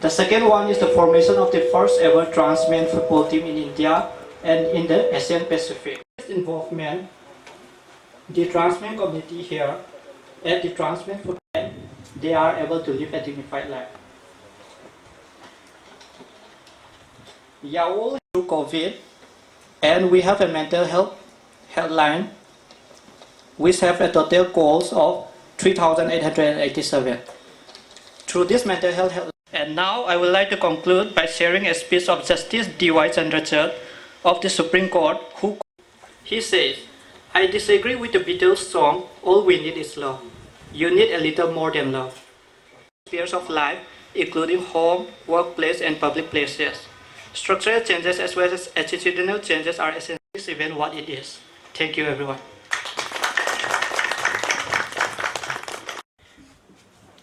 The second one is the formation of the first ever trans men football team in India and in the Asian Pacific. Involvement, the trans men community here at the trans men football, they are able to live a dignified life. Yaol through COVID, and we have a mental health helpline which have a total calls of 3,887. Through this mental health helpline. And now I would like to conclude by sharing a speech of Justice D.Y. Chandrachud of the Supreme Court, who he says, "I disagree with the Beatles song, 'All we need is love.' You need a little more than love." Spheres of life, including home, workplace, and public places. Structural changes as well as attitudinal changes are essential to this event what it is. Thank you, everyone.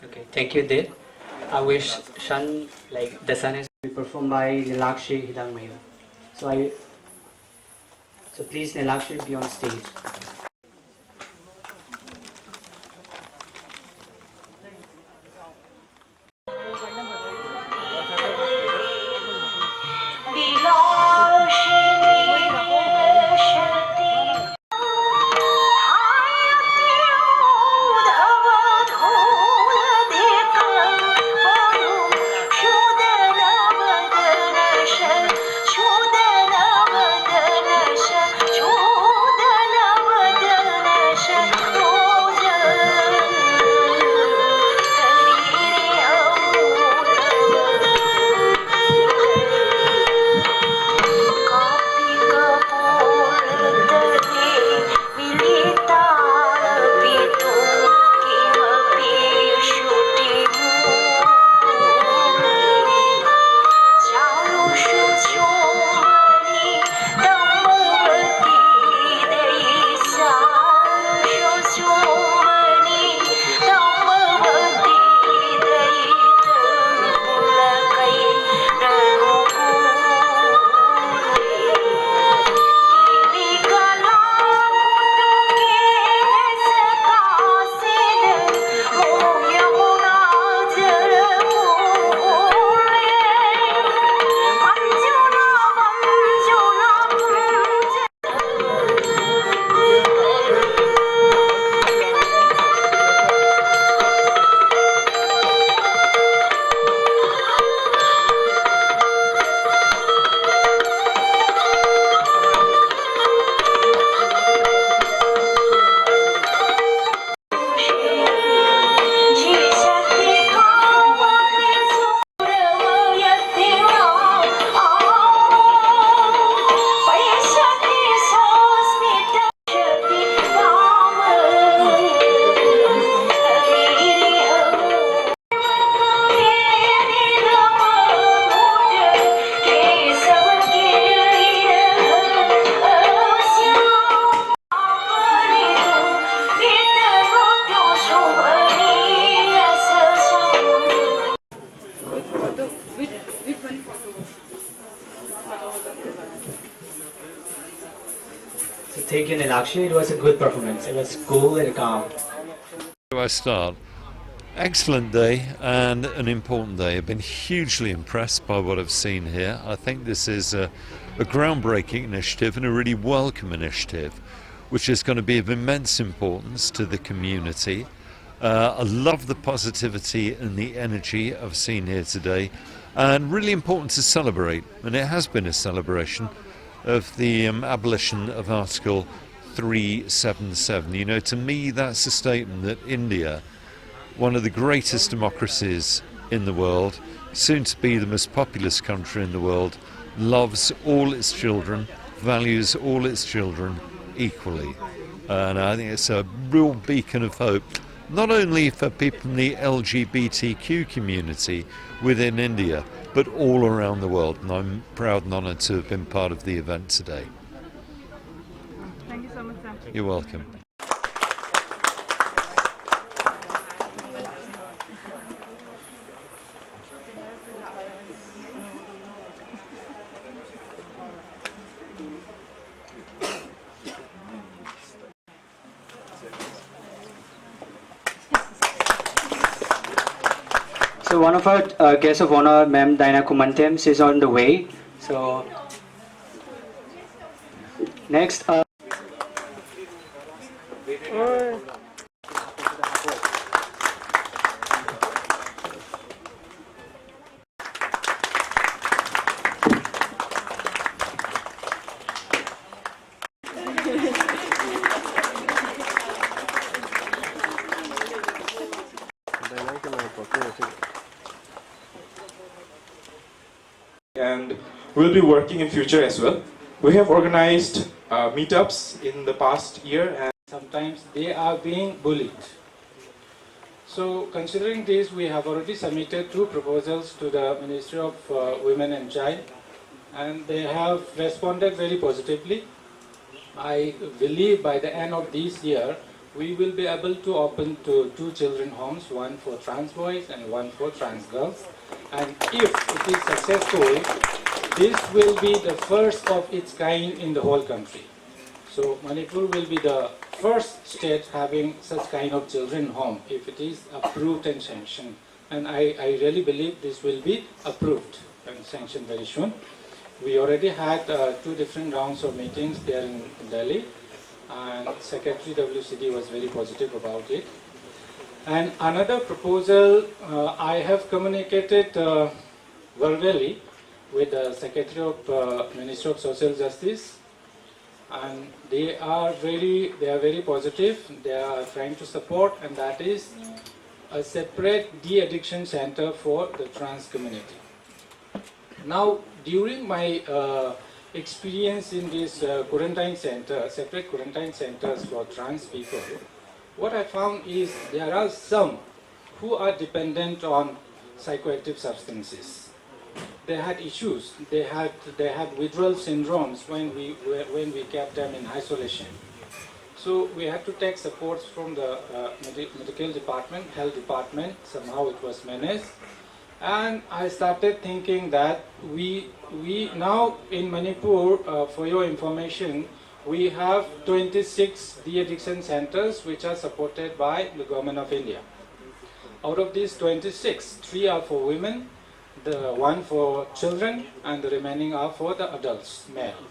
Okay, thank you, Dave. I wish Shan, like the sun is performed by Nilakshi Hidang Mayu. So please Nilakshi be on stage. Thank you, Nilakshi. It was a good performance. It was cool and calm. Where do I start? Excellent day and an important day. I've been hugely impressed by what I've seen here. I think this is a groundbreaking initiative and a really welcome initiative, which is going to be of immense importance to the community. I love the positivity and the energy I've seen here today, and really important to celebrate, and it has been a celebration of the abolition of Article 377. You know, to me that's a statement that India, one of the greatest democracies in the world, soon to be the most populous country in the world, loves all its children, values all its children equally. And I think it's a real beacon of hope, not only for people from the LGBTQ community within India, but all around the world. And I'm proud and honoured to have been part of the event today. Thank you so much, sir. You're welcome. So one of our guests of honor, Ma'am Diana Kumantem, she's on the way. So next, and we'll be working in future as well. We have organized meetups in the past year, and sometimes they are being bullied. So considering this, we have already submitted 2 proposals to the Ministry of Women and Child, and they have responded very positively. I believe by the end of this year, we will be able to open to 2 children homes, one for trans boys and one for trans girls. And if it is successful, this will be the first of its kind in the whole country. So Manipur will be the first state having such kind of children home if it is approved and sanctioned. And I really believe this will be approved and sanctioned very soon. We already had 2 different rounds of meetings there in Delhi, and Secretary WCD was very positive about it. And another proposal I have communicated verbally with the Secretary of Ministry of Social Justice, and they are very positive. They are trying to support, and that is a separate de-addiction center for the trans community. Now, during my experience in this quarantine center, separate quarantine centers for trans people, what I found is there are some who are dependent on psychoactive substances. They had issues. They had withdrawal syndromes when we kept them in isolation. So we had to take supports from the medical department, health department. Somehow it was managed. And I started thinking that we now in Manipur, for your information, we have 26 de-addiction centers which are supported by the Government of India. Out of these 26, 3 are for women, the 1 for children, and the remaining are for the adults, male.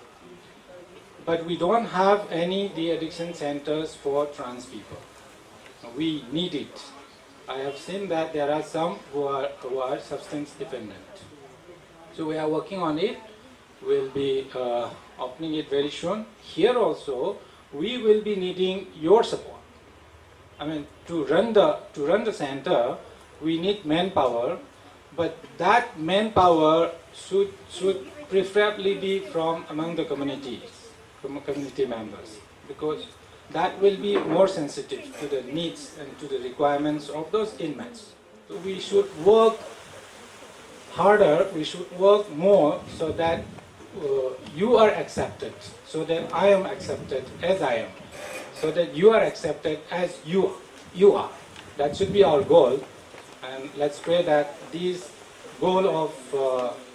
But we don't have any de-addiction centers for trans people. We need it. I have seen that there are some who are substance dependent. So we are working on it. We'll be opening it very soon. Here also, we will be needing your support. I mean, to run the center, we need manpower, but that manpower should preferably be from among the communities, from community members, because that will be more sensitive to the needs and to the requirements of those inmates. So we should work harder, we should work more so that you are accepted, so that I am accepted as I am, so that you are accepted as you are. That should be our goal, and let's pray that this goal of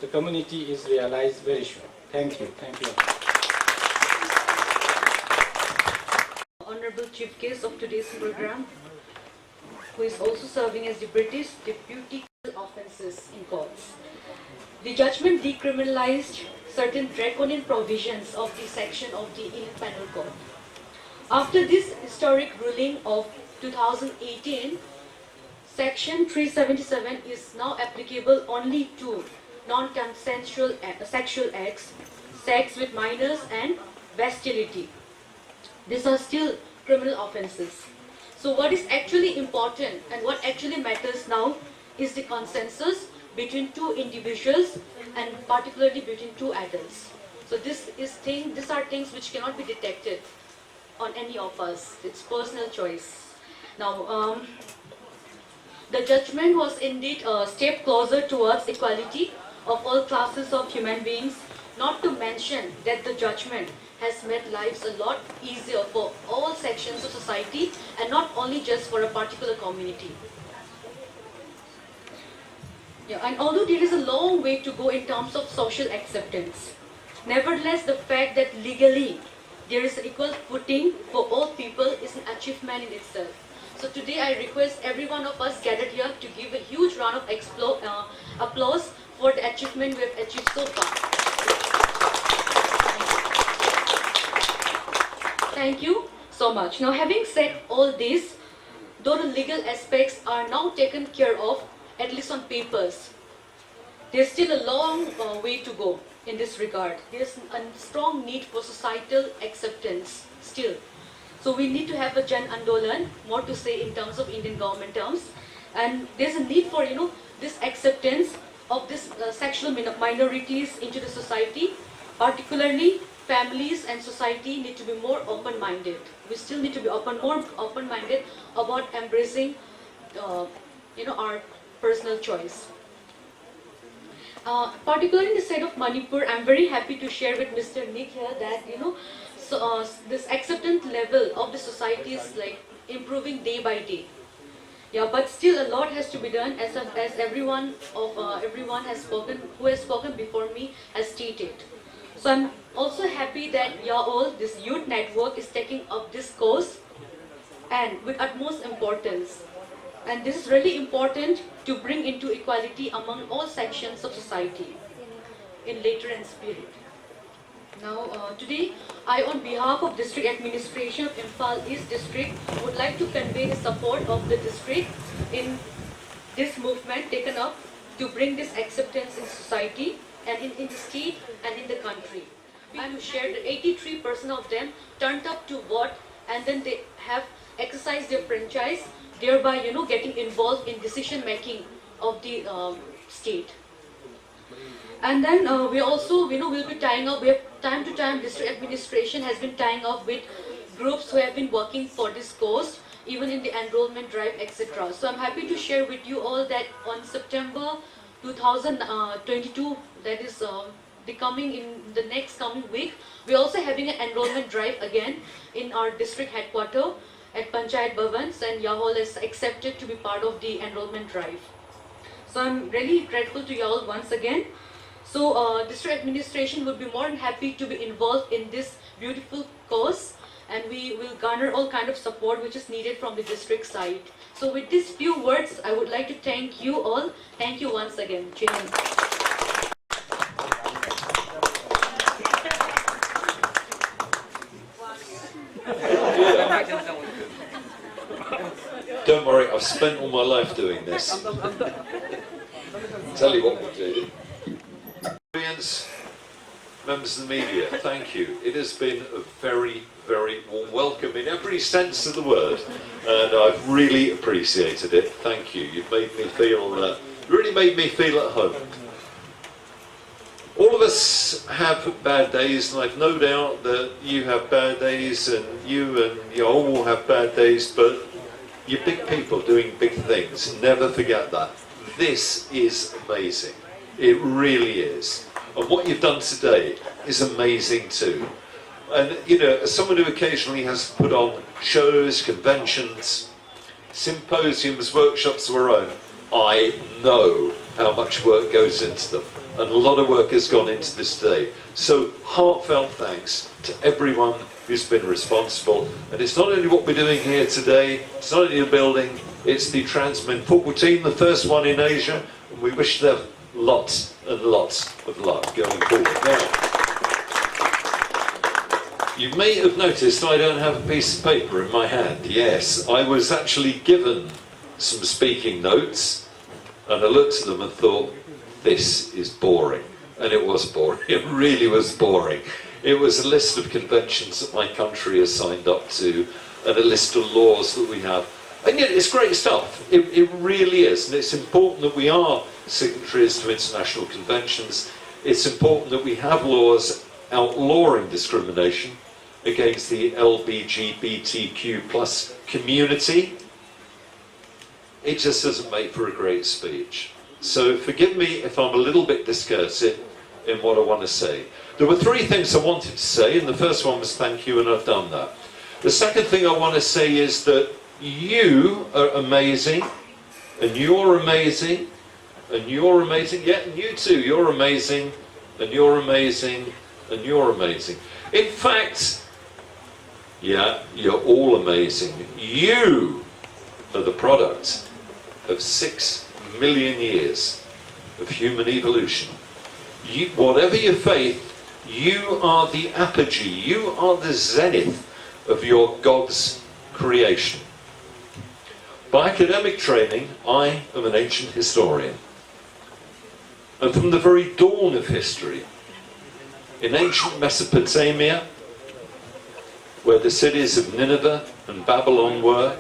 the community is realized very soon. Thank you. Thank you. Honorable Chief Guest of today's program, who is also serving as Deputy Offences in Courts. The judgment decriminalized certain draconian provisions of the section of the Indian Penal Code. After this historic ruling of 2018, Section 377 is now applicable only to non-consensual sexual acts, sex with minors, and bestiality. These are still criminal offences. So what is actually important and what actually matters now is the consensus between 2 individuals and particularly between 2 adults. So these are things which cannot be detected on any of us. It's personal choice. Now, the judgment was indeed a step closer towards equality of all classes of human beings, not to mention that the judgment has made lives a lot easier for all sections of society and not only just for a particular community. Yeah, and although there is a long way to go in terms of social acceptance, nevertheless the fact that legally there is equal footing for all people is an achievement in itself. So today I request every one of us gathered here to give a huge round of applause for the achievement we have achieved so far. Thank you so much. Now, having said all this, though the legal aspects are now taken care of, at least on papers, there's still a long way to go in this regard. There's a strong need for societal acceptance still. So we need to have a Jan Andolan, more to say in terms of Indian government terms. And there's a need for, this acceptance of this sexual minorities into the society. Particularly, families and society need to be more open-minded. We still need to be more open-minded about embracing, our personal choice. Particularly in the state of Manipur, I'm very happy to share with Mr. Nick here that, this acceptance level of the society is like improving day by day. Yeah, but still a lot has to be done, as everyone has spoken, who has spoken before me has stated. So I'm also happy that this youth network is taking up this cause and with utmost importance. And this is really important to bring into equality among all sections of society in letter and spirit. Now, today, I, on behalf of District Administration of Imphal East District, would like to convey the support of the district in this movement taken up to bring this acceptance in society and in the state and in the country. And to share that 83% of them turned up to vote, and then they have exercised their franchise, thereby, getting involved in decision making of the state. And then we also, will be tying up, we have time to time, district administration has been tying up with groups who have been working for this cause, even in the enrollment drive, etc. So I'm happy to share with you all that on September 2022, that is in the next coming week, we're also having an enrollment drive again in our district headquarters at Panchayat Bhavans, and y'all is accepted to be part of the enrollment drive. So I'm really grateful to y'all once again. So district administration would be more than happy to be involved in this beautiful cause, and we will garner all kind of support which is needed from the district side. So with these few words, I would like to thank you all. Thank you once again. Don't worry, I've spent all my life doing this. Tell you what we'll do. Audience, members of the media, thank you. It has been a very, very warm welcome in every sense of the word, and I've really appreciated it. Thank you. You've made me feel, really made me feel at home. All of us have bad days, and I've no doubt that you have bad days, and you all will have bad days, but you're big people doing big things. Never forget that. This is amazing. It really is. And what you've done today is amazing too. And, as someone who occasionally has put on shows, conventions, symposiums, workshops of our own, I know how much work goes into them. And a lot of work has gone into this day. So heartfelt thanks to everyone who's been responsible. And it's not only what we're doing here today, it's not only the building, it's the Judgement football team, the first one in Asia, and we wish them lots and lots of luck going forward. Now, you may have noticed I don't have a piece of paper in my hand. Yes, I was actually given some speaking notes, and I looked at them and thought, this is boring. And it was boring. It really was boring. It was a list of conventions that my country has signed up to, and a list of laws that we have. And yet it's great stuff. It really is. And it's important that we are signatories to international conventions. It's important that we have laws outlawing discrimination against the LGBTQ plus community. It just doesn't make for a great speech. So forgive me if I'm a little bit discursive in what I want to say. There were three things I wanted to say, and the first one was thank you, and I've done that. The second thing I want to say is that you are amazing, and you're amazing, and you're amazing, yeah, and you too, you're amazing, and you're amazing, and you're amazing. In fact, yeah, you're all amazing. You are the product of 6 million years of human evolution. Whatever your faith, you are the apogee, you are the zenith of your God's creation. By academic training, I am an ancient historian. And from the very dawn of history, in ancient Mesopotamia, where the cities of Nineveh and Babylon were,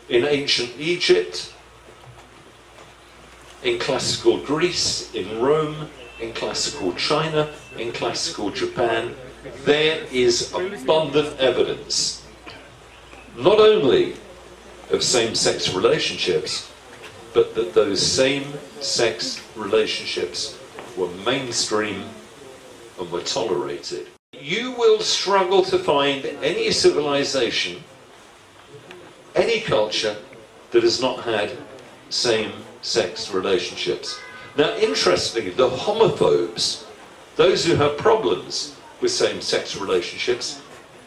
in ancient Egypt, in classical Greece, in Rome, in classical China, in classical Japan, there is abundant evidence, not only of same-sex relationships, but that those same-sex relationships were mainstream and were tolerated. You will struggle to find any civilization, any culture that has not had same-sex relationships. Now, interestingly, the homophobes, those who have problems with same-sex relationships,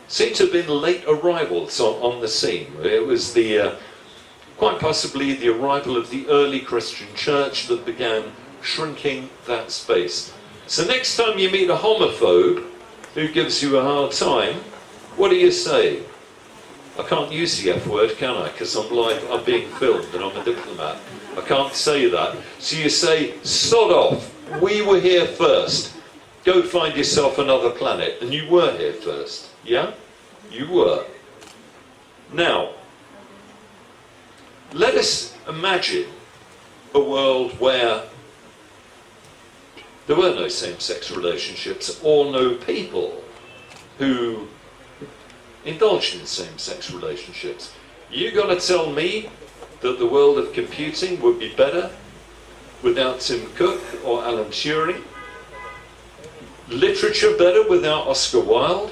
seem to have been late arrivals on the scene. It was quite possibly the arrival of the early Christian church that began shrinking that space. So next time you meet a homophobe who gives you a hard time, what do you say? I can't use the F word, can I? Because I'm live, I'm being filmed and I'm a diplomat. I can't say that. So you say, sod off, we were here first. Go find yourself another planet. And you were here first. Yeah? You were. Now, let us imagine a world where there were no same-sex relationships or no people who indulged in same-sex relationships. You got to tell me that the world of computing would be better without Tim Cook or Alan Turing? Literature better without Oscar Wilde?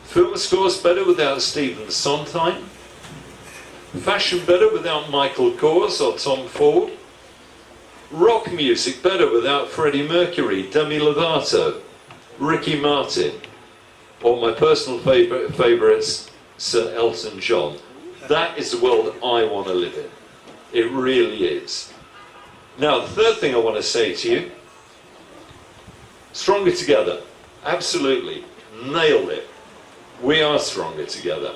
Film scores better without Stephen Sondheim? Fashion better without Michael Kors or Tom Ford? Rock music better without Freddie Mercury, Demi Lovato, Ricky Martin, or my personal favourites, Sir Elton John? That is the world I want to live in. It really is. Now, the third thing I want to say to you, stronger together. Absolutely. Nailed it. We are stronger together.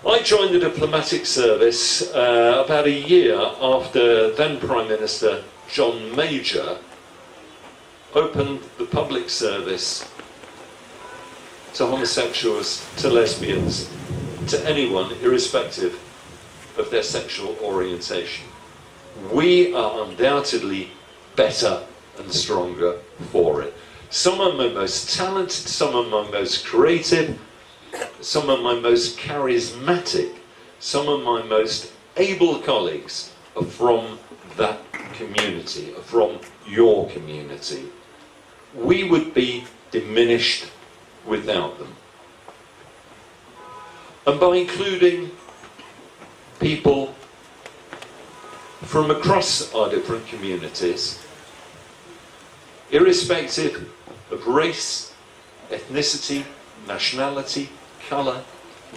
I joined the diplomatic service about a year after then Prime Minister John Major opened the public service to homosexuals, to lesbians, to anyone, irrespective of their sexual orientation. We are undoubtedly better and stronger for it. Some of my most talented, some of my most creative, some of my most charismatic, some of my most able colleagues are from that community, are from your community. We would be diminished without them. And by including people from across our different communities, irrespective of race, ethnicity, nationality, colour,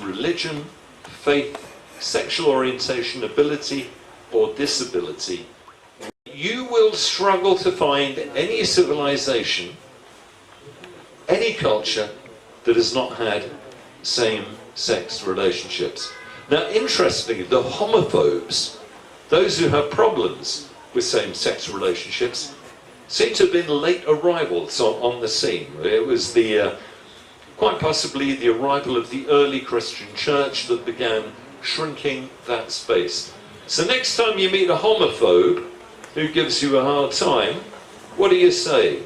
religion, faith, sexual orientation, ability, or disability, you will struggle to find any civilization, any culture that has not had same-sex relationships. Now, interestingly, the homophobes, those who have problems with same-sex relationships, seem to have been late arrivals on the scene. It was quite possibly the arrival of the early Christian church that began shrinking that space. So next time you meet a homophobe who gives you a hard time, what do you say?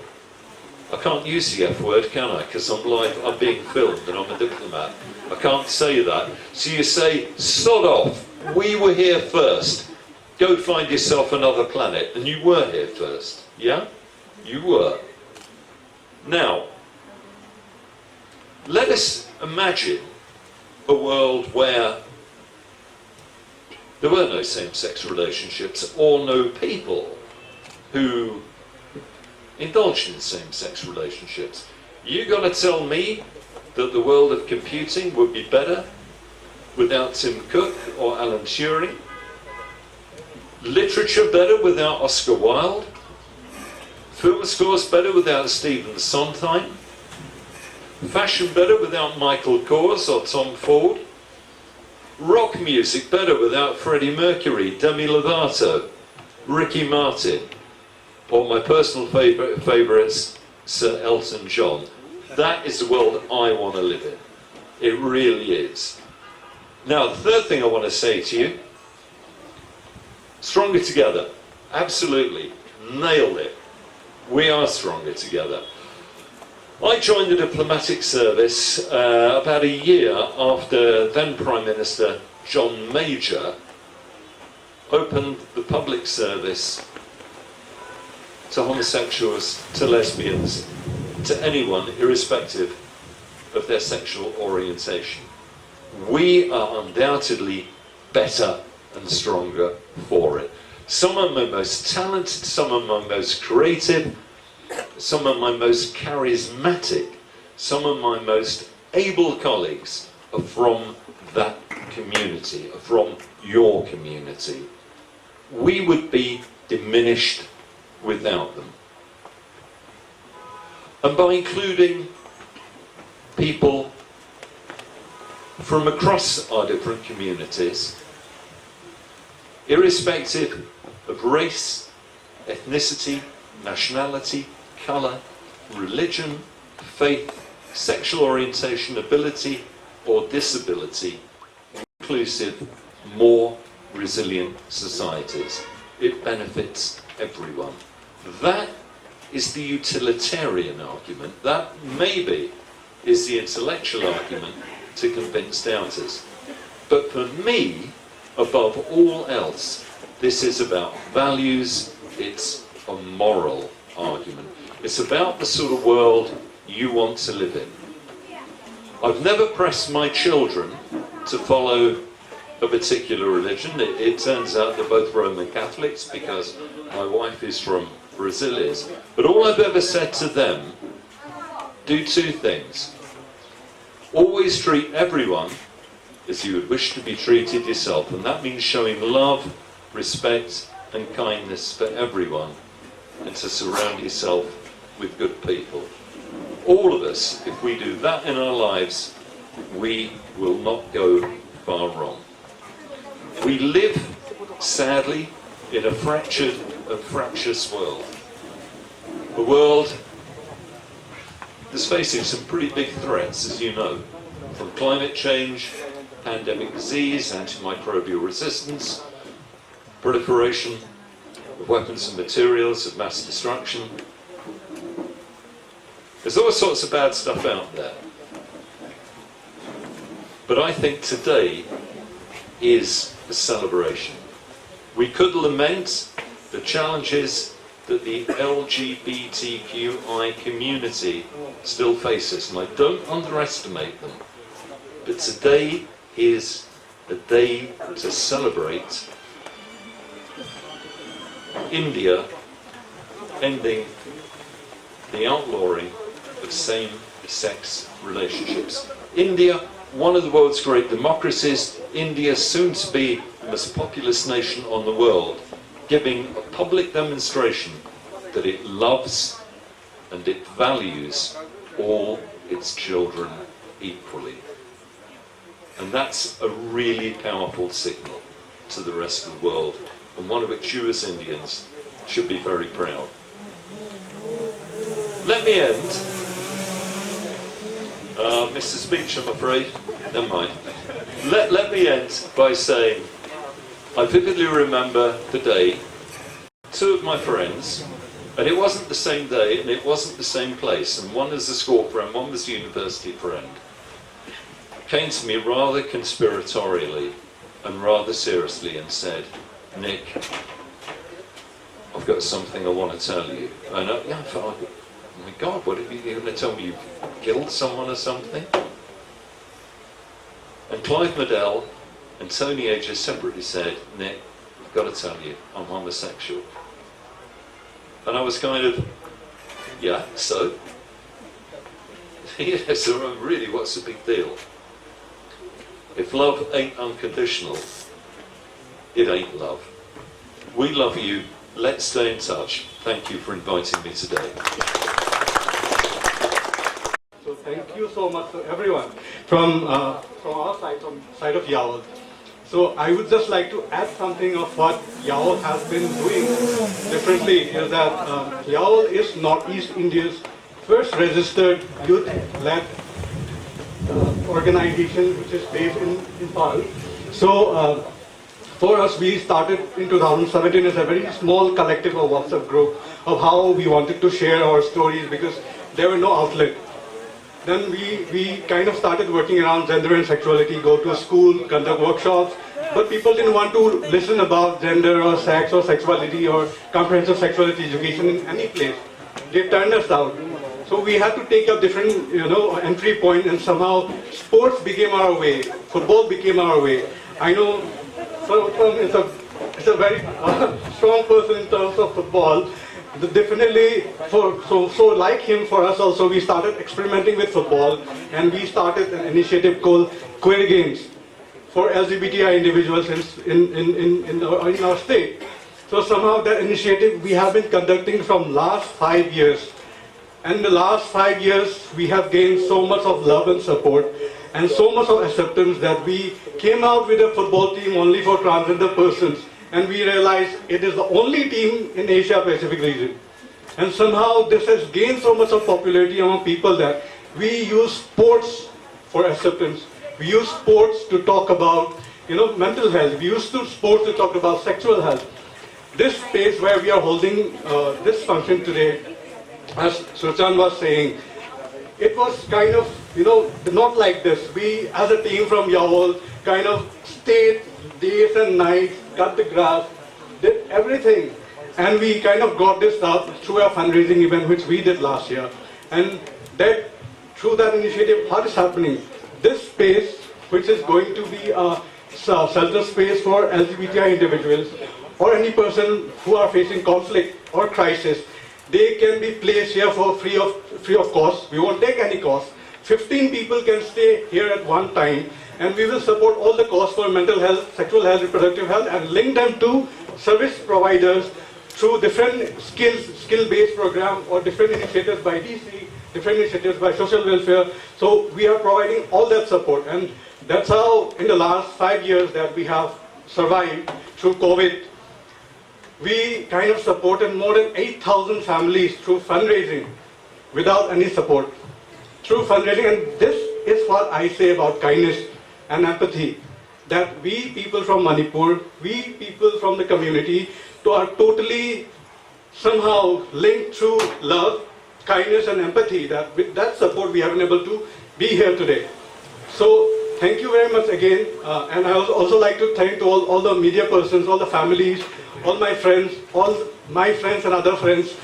I can't use the F word, can I? Because I'm live, I'm being filmed and I'm a diplomat. I can't say that. So you say, sod off, we were here first. Go find yourself another planet. And you were here first. Yeah? You were. Now, let us imagine a world where there were no same-sex relationships or no people who indulged in same-sex relationships. You got to tell me that the world of computing would be better without Tim Cook or Alan Turing. Literature better without Oscar Wilde. Film scores better without Stephen Sondheim. Fashion better without Michael Kors or Tom Ford. Rock music better without Freddie Mercury, Demi Lovato, Ricky Martin, or my personal favourites, Sir Elton John. That is the world I want to live in. It really is. Now, the third thing I want to say to you, stronger together. Absolutely. Nailed it. We are stronger together. I joined the diplomatic service about a year after then Prime Minister John Major opened the public service to homosexuals, to lesbians, to anyone, irrespective of their sexual orientation. We are undoubtedly better and stronger for it. Some of my most talented, some of my most creative, some of my most charismatic, some of my most able colleagues are from that community, are from your community. We would be diminished without them. And by including people from across our different communities, irrespective of race, ethnicity, nationality, colour, religion, faith, sexual orientation, ability or disability, inclusive, more resilient societies. It benefits everyone. That is the utilitarian argument. That maybe is the intellectual argument to convince doubters. But for me, above all else, this is about values. It's a moral argument. It's about the sort of world you want to live in. I've never pressed my children to follow a particular religion. It turns out they're both Roman Catholics because my wife is from Brazil. But all I've ever said to them, do two things. Always treat everyone as you would wish to be treated yourself, and that means showing love, respect and kindness for everyone, and to surround yourself with good people. All of us, if we do that in our lives, we will not go far wrong. We live, sadly, in a fractured and fractious world. A world that's facing some pretty big threats, as you know, from climate change, pandemic disease, antimicrobial resistance, proliferation of weapons and materials of mass destruction. There's all sorts of bad stuff out there. But I think today is a celebration. We could lament the challenges that the LGBTQI community still faces, and I don't underestimate them. But today is a day to celebrate India ending the outlawing of same-sex relationships. India, one of the world's great democracies, India soon to be the most populous nation on the world, giving a public demonstration that it loves and it values all its children equally. And that's a really powerful signal to the rest of the world, and one of which you as Indians should be very proud. Let me end, Mr. Speech, I'm afraid, never mind. Let me end by saying, I vividly remember the day, two of my friends, and it wasn't the same day and it wasn't the same place, and one was a school friend, one was a university friend, came to me rather conspiratorially and rather seriously and said, Nick, I've got something I want to tell you. And I thought, oh my God, what are you going to tell me? You've killed someone or something? And Clive Medell and Tony Ager separately said, Nick, I've got to tell you, I'm homosexual. And I was kind of, yeah, so? So really, what's the big deal? If love ain't unconditional, it ain't love. We love you. Let's stay in touch. Thank you for inviting me today. So thank you so much to everyone from our side, from side of YAWL. So I would just like to add something of what YAWL has been doing differently, is that YAWL is Northeast India's first registered youth-led organization, which is based in Imphal. So for us, we started in 2017 as a very small collective or WhatsApp group of how we wanted to share our stories because there were no outlet. Then we kind of started working around gender and sexuality, go to school, conduct workshops, but people didn't want to listen about gender or sex or sexuality or comprehensive sexuality education in any place. They turned us out. So we had to take a different, entry point, and somehow sports became our way, football became our way. I know Sarvottam is a very strong person in terms of football. Definitely, so like him, for us also, we started experimenting with football, and we started an initiative called Queer Games for LGBTI individuals in our state. So somehow that initiative we have been conducting from last 5 years. And in the last 5 years, we have gained so much of love and support and so much of acceptance that we came out with a football team only for transgender persons. And we realized it is the only team in Asia Pacific region. And somehow this has gained so much of popularity among people that we use sports for acceptance. We use sports to talk about, mental health. We use sports to talk about sexual health. This space where we are holding this function today, as Surchan was saying, it was kind of, not like this. We, as a team from YAWL, kind of stayed days and nights, cut the grass, did everything. And we kind of got this up through a fundraising event which we did last year. And that, through that initiative, what is happening? This space, which is going to be a shelter space for LGBTI individuals or any person who are facing conflict or crisis, they can be placed here for free of cost. We won't take any cost. 15 people can stay here at one time, and we will support all the costs for mental health, sexual health, reproductive health, and link them to service providers through different skill-based program or different initiatives by DC, different initiatives by social welfare. So we are providing all that support, and that's how in the last 5 years that we have survived through COVID. We kind of supported more than 8,000 families through fundraising without any support. Through fundraising, and this is what I say about kindness and empathy, that we people from Manipur, we people from the community, are totally somehow linked through love, kindness and empathy, that with that support we have been able to be here today. So thank you very much again, and I would also like to thank all the media persons, all the families, all my friends and other friends,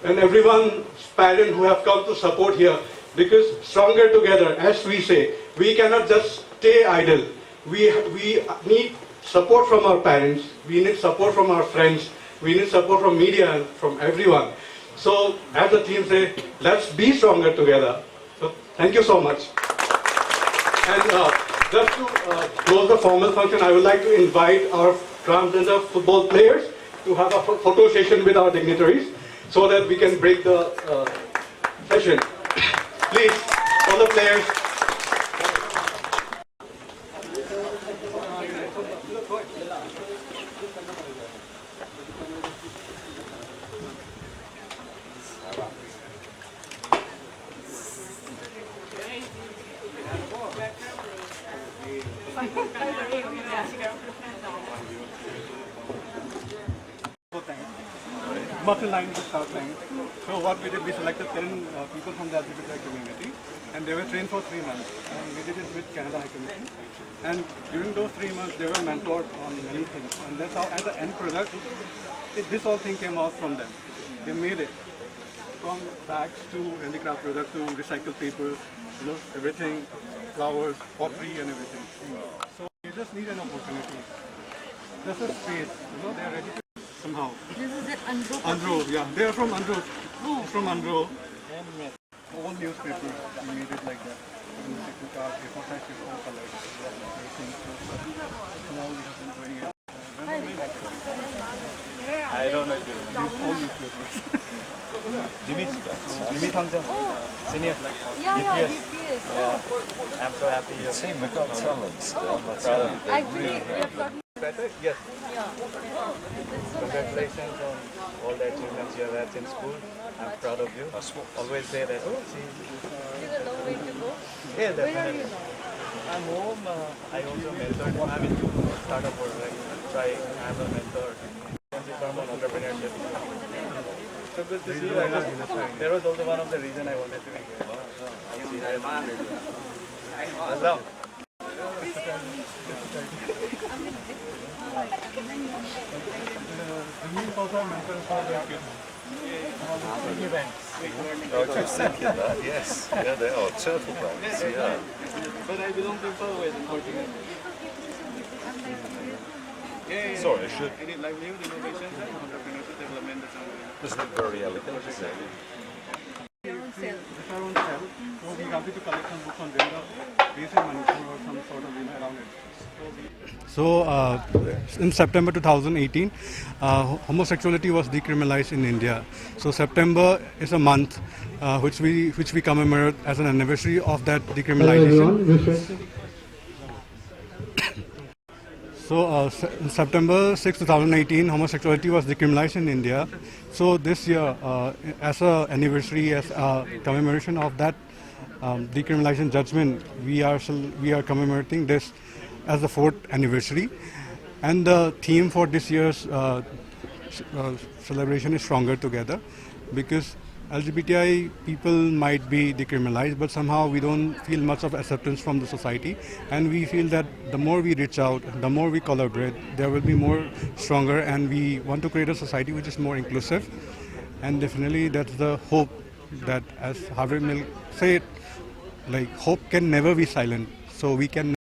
and everyone's parents who have come to support here, because stronger together, as we say, we cannot just stay idle. We need support from our parents, we need support from our friends, we need support from media and from everyone. So as the team say, let's be stronger together. So thank you so much. And just to close the formal function, I would like to invite our transgender football players to have a photo session with our dignitaries so that we can break the session. Please, all the players. Muscle line to start line. So what we did, we selected 10 people from the LGBT community, and they were trained for 3 months. And we did it with Canada High Commission. And during those 3 months, they were mentored on many things. And that's how, as the end product, this whole thing came out from them. They made it from bags to handicraft products to recycled paper, everything, flowers, pottery, and everything. So you just need an opportunity. There's a space. They are ready to. Somehow. This is at Andhra. Andhra, yeah. They are from Andhra. Oh. From Andhra. all newspapers, we made it like that. And we took our A4 size is all colored. Now we have been doing it. I don't know if you know. All newspapers. Jimmy Thangja, senior. Yeah, DPS. Yeah. I'm so happy. The team have got talent still. That's Actually, we have gotten. Better? Yes. Yeah. Congratulations on all the achievements you have had in school. I'm proud of you. Always say that. Oh, see. Still a long way to go. Yeah, Where are definitely. you now? I'm home. I also mentored. I'm into startup work. Like, I'm a mentor. From entrepreneurship. So good to see you. There was also one of the reasons I wanted to be here. Hello. I was just thinking that, yes. Yeah, they are. Turtle banks, yeah. But I belong to Imphal with Sorry, I should. Any livelihood, innovation, entrepreneurship development. Doesn't look very elegant, does it? Your own self. It's our own self. So we wanted to collect some books on gender based in Manipur or some sort of around it. So in September 2018, homosexuality was decriminalized in India. So September is a month which we commemorate as an anniversary of that decriminalization. So in September 6, 2018, homosexuality was decriminalized in India. So this year, as an anniversary, as a commemoration of that decriminalization judgment, we are commemorating this as the 4th anniversary. And the theme for this year's celebration is Stronger Together, because LGBTI people might be decriminalized, but somehow we don't feel much of acceptance from the society, and we feel that the more we reach out, the more we collaborate, there will be more stronger, and we want to create a society which is more inclusive. And definitely that's the hope that, as Harvey Milk said, like, hope can never be silent, so we can